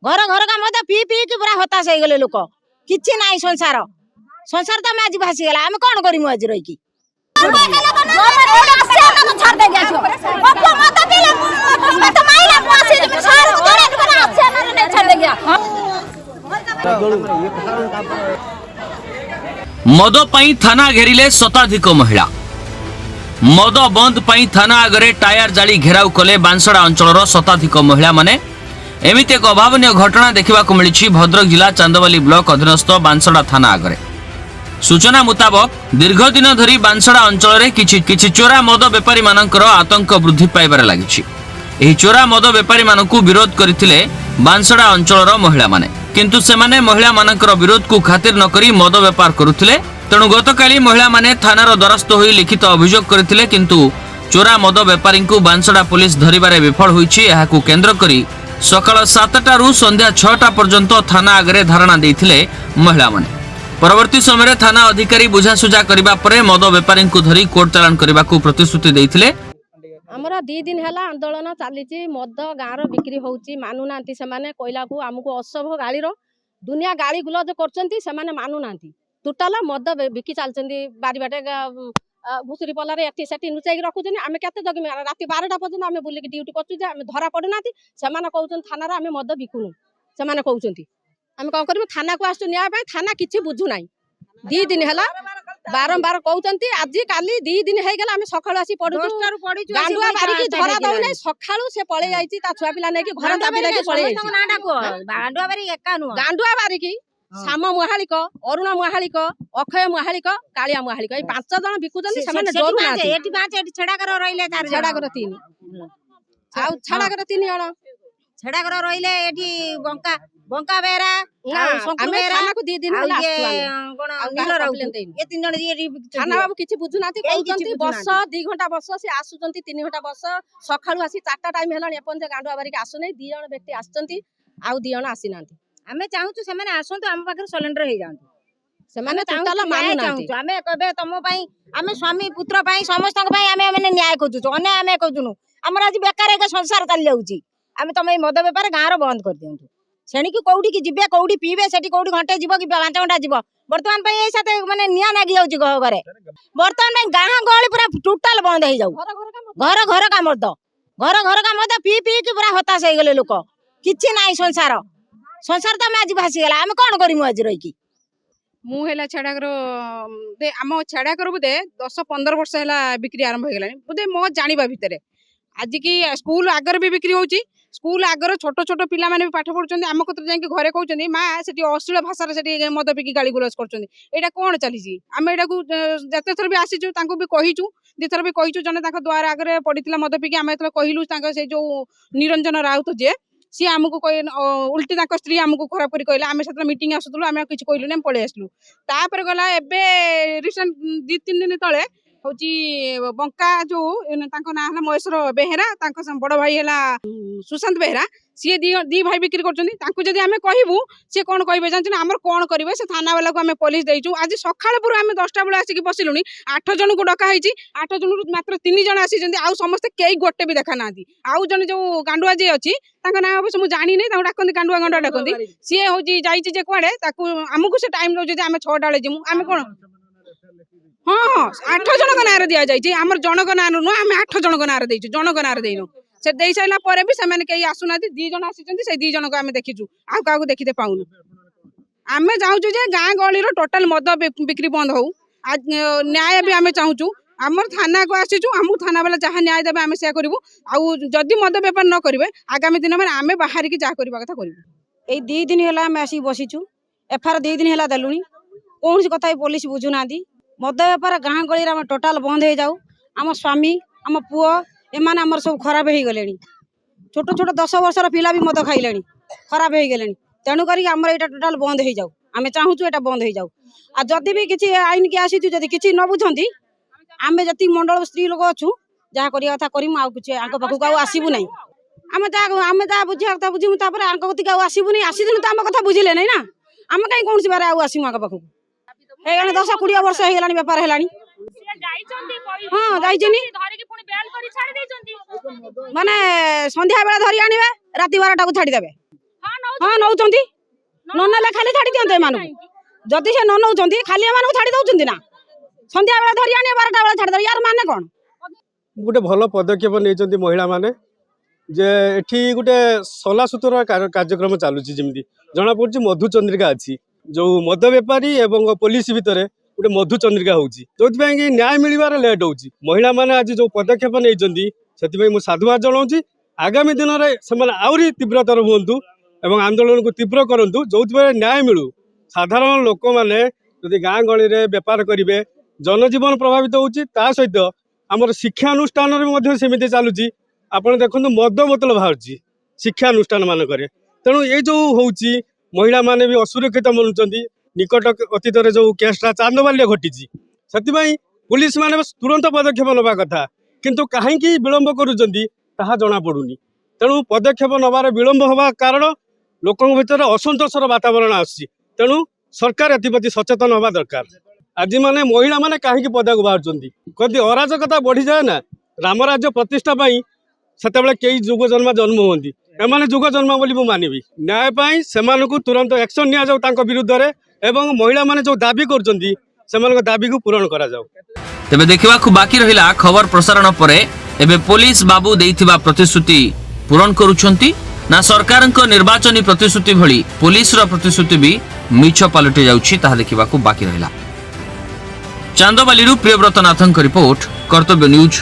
घर घर का मद पी पी कि पूरा हताश हो गले लोक किछि नाही संसार संसार तो आज भासी गला हम कौन करिमु आज रही की मद पई थाना घेरिले शताधिक महिला मद बंद पई थाना आगरे टायर जाली घेराव कले बांसड़ा अंचलर शताधिक महिला माने एमिति एक अभावनीय घटना देखा मिली भद्रक जिला चांदवाली ब्लॉक अधीनस्थ बांसड़ा थाना आगरे। सूचना मुताबक दीर्घ दिन धरी बांसड़ा अंचल किछि चोरा मद बेपारी मानकर आतंक वृद्धि पाइबार लागिछि। एही चोरा मद बेपारी मानकु विरोध करथिले बांसड़ा अंचलर महिला माने, किंतु सेमाने महिला मानकर विरोध को खातिर न करी मद बेपार करुथिले। तेणु गतकाली महिला माने थानार द्वारस्थ होई लिखित अभियोग करथिले, किंतु चोरा मद बेपारी को बांसड़ा पुलिस धरिबारे विफल होईछि। एहाकु केंद्र करी सकाळ 7टारू संध्या 6टा पर्यंत थाना आगरे धारणा देथिले महिला माने। परवर्ती समय थाना अधिकारी बुझासुझा करबा परे मद बेपारी को धरी कोर्ट चालान करबा को प्रतिश्रुति देथिले। हमरा 2 दिन हैला आंदोलन चलीची मद गाँव बिक्री होउची मानु नांती सेमाने कोइला को हमको असभ गाड़ी रो दुनिया गाड़ी गुलज करचंती सेमाने मानु नांती टोटल मद बिकी चलचंती बारी बाटे भुसुरी पलारे एठी सेठी नुचाई रखुचनी आमे केते जगि राति 12टा पर्यंत आमे बुली के ड्यूटी करचु जे आमे धरा पडु नांती सेमाने कहउचन थाना रे आमे मद बिकुनु सेमाने कहउचंती आमे कोन करबो थाना को आसु न्याय पाई थाना किछि बुझु नाही 2 दिन हैला बारंबार कहउचंती आज काली 2 दिन हे गेला आमे सखाळु आसी पडुचु गांडुआ बारी की धरा दउ नै सखाळु से पळे जाईची ता छुआ पिला नै की घर दाबी लागी पळे जाईची नाडा को गांडुआ बारी एका नु गांडुआ बारी की श्याम महालिक अरुण महालिक अक्षय महालिक कालिया महालिक ए 5 जण बिकुचंती सेमाने डरु नांती एठी 5 एठी छडा कर रहिले 4 छडा कर 3 आ छडा कर 3 जण छडा कर रहिले एठी बंका बंका बेरा संकुल बेरा थाना को 2 दिन होला आस्तु कोन नील राउत ए 3 जण एठी थाना बाबू किछि बुझु नांती कहउचंती बस 2 घंटा बस से आसुचंती 3 घंटा बस सखाळु आसी 4टा टाइम हेलानी अपन जे गांडुआ बारी के आसु नै 2 जण व्यक्ति आछंती आउ 2 जण आसी नांती आमे चाहूचु सेमाने आसंतु हम पाखर सरेंडर हे जांतु सेमाने टोटल मानु नांती आमे कबे तमो पई आमे स्वामी पुत्र पई समस्त पई आमे माने न्याय खोजु अने आमे खोजुनु हमर आज बेकार एक संसार चल जाउची आमे तमे मद बेपार गाँ रो बंद कर दियंतु सेणी की कोउडी की जिबे कोउडी पीबे सेठी कोउडी घंटे जिवो कि 5 घंटा जिवो वर्तमान पई ए साथे माने निया नागी जाउची घरे वर्तमान में गाँ गळी पूरा टोटल बंद हे जाउ घर घर का मद पी पी कि पूरा हताश हो गले लोक किछि नाही संसार संसार तो आज भासी गला हम कौन करिमु आज रही की मु हेला छाड़ाकर दे आम छाड़ाकर बोधे 10-15 वर्ष है बिक्री आरंभ हो गला बोधे मो जानिबा भितरे आज की स्कूल आगर भी बिक्री होची स्कूल आगर छोट छोट पिला माने भी पाठ पढुचंदी आम कत्र जाके घरे कहउचंदी मां सेठी अश्लील भाषा रे सेठी मद पिकी गाली गुलज करचंदी एटा कोन चलीची आम एटा को जते थर भी आसीचु तांको भी कहिचु दिथर भी कहिचु जने तांको द्वार आगरे पडितला मद पिकी आम एतले कहिलु तांको से जो निरंजन राउत जे सी आमको उल्टी स्त्री आमको खराब कर कहला आम से मीटिंग आसुलु आम किसी कहलु ना पलि आसलु तापर गला एबे रिसेंट 2-3 दिन तले हूँ बंका जो ना है महेश्वर बेहेरा बड़ भाई है सुशांत बेहेरा सी दी भाई बिक्री कर आम कहबू सी कौन कहे जानते आम कौन करेंगे से थाना वाला को आम पुलिस देचु आज सका 10टा बेले आसिक बसिलु 8 जन को डकाई 8 जन मात्र 3 जन आसी आउ समस्ते कई गोटे भी देखा ना आउ जन जो गांडुआ जी अच्छी ना अवश्य मुझे जानी नहीं डाकती गांडुआ गांडुआ डाकती सी हूँ जाइए कड़े आमको से टाइम दौर आम 6टा बेले जीमु आम कौन हाँ हाँ 8 जन ना दि जाइए आम जनक ना नुह आम 8 जन ना देचु जनक ना देनु से दे सारा पर भी से कई आसुना 2 जन आसी 2 जन को आम देखीचु आ क्या देखते पाऊनु आम चाहूँ गाँ गहली टोटाल मद बिक्री बंद हो आज न्याय भी आम चाहूँ आमर थाना को आसीचु आमको थाना वाला जहाँ न्याय देवे आम से करूँ आदि मद बेपार न करेंगे आगामी दिन में आम बाहर की जहाँ करवा कथा करूँ 2 दिन है आम आसिक बसीचु एफआईआर 2 दिन है देलुनी कौन सी कथा पुलिस बुझुना मद बेपार गाँ गली आम टोटाल बंद हो जाऊ आम स्वामी आम पुओ एमाने आमर सब खराब हो गले छोट छोट 10 वर्षर पिला भी मद खाइले खराब हो गले तेणुक आमर यहाँ टोटाल बंद हो जाऊ आम चाहूँ यहाँ बंद हो जाऊ आ जदि भी किसी आईन की आसी किसी न बुझंती आम जी मंडल स्त्री लोक अच्छु जहाँ करवा कथा करूँ आगे पाखक आसबू ना आम जहाँ बुझा कथा बुझू आगे आसबू नहीं आसी तो आम कथा बुझे ना ना आम कहीं कौन सी बारे आसमु आगे पाखक है 10-20 वर्ष हो बेपार है हाँ माने संध्या बेला धरी आने राति 12टा को छाड़ीदे ହଁ ନଉଛନ୍ତି ନ ନେଲେ ଖାଲି ଛାଡି ଦିଅନ୍ତେ ଏମାନଙ୍କୁ ଯଦି ସେ ନ ନଉଛନ୍ତି ଖାଲି ଏମାନଙ୍କୁ ଛାଡି ଦଉଛନ୍ତି ନା ସନ୍ଧ୍ୟା ବେଳେ ଧରି ଆଣି 12ଟା ବେଳେ ଛାଡିଦେବେ ୟାର ମାନେ କଣ ଗୋଟେ ଭଲ ପଦକ୍ଷେପ ନେଇଛନ୍ତି ମହିଳାମାନେ ଯେ ଏଠି ଗୋଟେ ସଲାସୁତୁରା କାର୍ଯ୍ୟକ୍ରମ ଚାଲୁଛି ଯେମିତି ଜଣାପଡୁଛି ମଧୁଚନ୍ଦ୍ରିକା ଅଛି ଯୋଉ ମଦ ବେପାରୀ ଏବଂ ପୋଲିସ ଭିତରେ ଗୋଟେ ମଧୁଚନ୍ଦ୍ରିକା ହଉଛି ଯୋଉଥିପାଇଁ କି ନ୍ୟାୟ ମିଳିବାରେ ଲେଟ୍ ହଉଛି ମହିଳାମାନେ ଆଜି ଯୋଉ ପଦକ୍ଷେପ ନେଇଛନ୍ତି ସେଥିପାଇଁ ମୁଁ ସାଧୁବାଦ ଜଣାଉଛି ଆଗାମୀ ଦିନରେ ସେମାନେ ଆହୁରି ତୀବ୍ରତର ହୁଅନ୍ତୁ ଏବଂ ଆନ୍ଦୋଳନକୁ ତୀବ୍ର କରନ୍ତୁ ଯୋଉଥିପାଇଁ ନ୍ୟାୟ ମିଳୁ ସାଧାରଣ ଲୋକମାନେ ଯଦି ଗାଁ ଗହଳିରେ ବେପାର କରିବେ ଜନଜୀବନ ପ୍ରଭାବିତ ହଉଛି ତା ସହିତ ଆମର ଶିକ୍ଷାନୁଷ୍ଠାନରେ ମଧ୍ୟ ସେମିତି ଚାଲୁଛି ଆପଣ ଦେଖନ୍ତୁ ମଦ ବୋତଲ ବାହାରୁଛି ଶିକ୍ଷାନୁଷ୍ଠାନ ମାନଙ୍କରେ ତେଣୁ ଏଇ ଯୋଉ ହଉଛି ମହିଳାମାନେ ବି ଅସୁରକ୍ଷିତ ମଣୁଛନ୍ତି ନିକଟ ଅତୀତରେ ଯୋଉ କେସଟା ଚାନ୍ଦବାଲିରେ ଘଟିଛି ସେଥିପାଇଁ ପୁଲିସ ମାନେ ତୁରନ୍ତ ପଦକ୍ଷେପ ନେବା କଥା କିନ୍ତୁ କାହିଁକି ବିଳମ୍ବ କରୁଛନ୍ତି ତାହା ଜଣାପଡୁନି ତେଣୁ ପଦକ୍ଷେପ ନେବାର ବିଳମ୍ବ ହେବା କାରଣ ଲୋକଙ୍କ ଭିତରେ ଅସନ୍ତୋଷର ବାତାବରଣ ଆସୁଛି ତେଣୁ ସରକାର ଏଥିପ୍ରତି ସଚେତନ ହେବା ଦରକାର ଆଜି ମାନେ ମହିଳାମାନେ କାହିଁକି ପଦାକୁ ବାହାରୁଛନ୍ତି କହନ୍ତି ଅରାଜକତା ବଢିଯାଏ ନା ରାମ ରାଜ୍ୟ ପ୍ରତିଷ୍ଠା ପାଇଁ ସେତେବେଳେ କେହି ଯୁଗ ଜନ୍ମ ହୁଅନ୍ତି ଏମାନେ ଯୁଗ ଜନ୍ମ ବୋଲି ମୁଁ ମାନିବି ନ୍ୟାୟ ପାଇଁ ସେମାନଙ୍କୁ ତୁରନ୍ତ ଆକ୍ସନ ନିଆଯାଉ ତାଙ୍କ ବିରୁଦ୍ଧରେ ଏବଂ ମହିଳାମାନେ ଯୋଉ ଦାବି କରୁଛନ୍ତି ସେମାନଙ୍କ ଦାବିକୁ ପୂରଣ କରାଯାଉ ତେବେ ଦେଖିବାକୁ ବାକି ରହିଲା ଖବର ପ୍ରସାରଣ ପରେ ଏବେ ପୋଲିସ ବାବୁ ଦେଇଥିବା ପ୍ରତିଶ୍ରୁତି ପୂରଣ କରୁଛନ୍ତି ନା ସରକାରଙ୍କ ନିର୍ବାଚନୀ ପ୍ରତିଶ୍ରୁତି ଭଳି ପୋଲିସର ପ୍ରତିଶ୍ରୁତି ବି ମିଛ ପାଲଟି ଯାଉଛି ତାହା ଦେଖିବାକୁ ବାକି ରହିଲା। ଚାନ୍ଦବାଲିରୁ ପ୍ରିୟବ୍ରତ ନାଥଙ୍କ ରିପୋର୍ଟ, କର୍ତ୍ତବ୍ୟ ନ୍ୟୁଜ।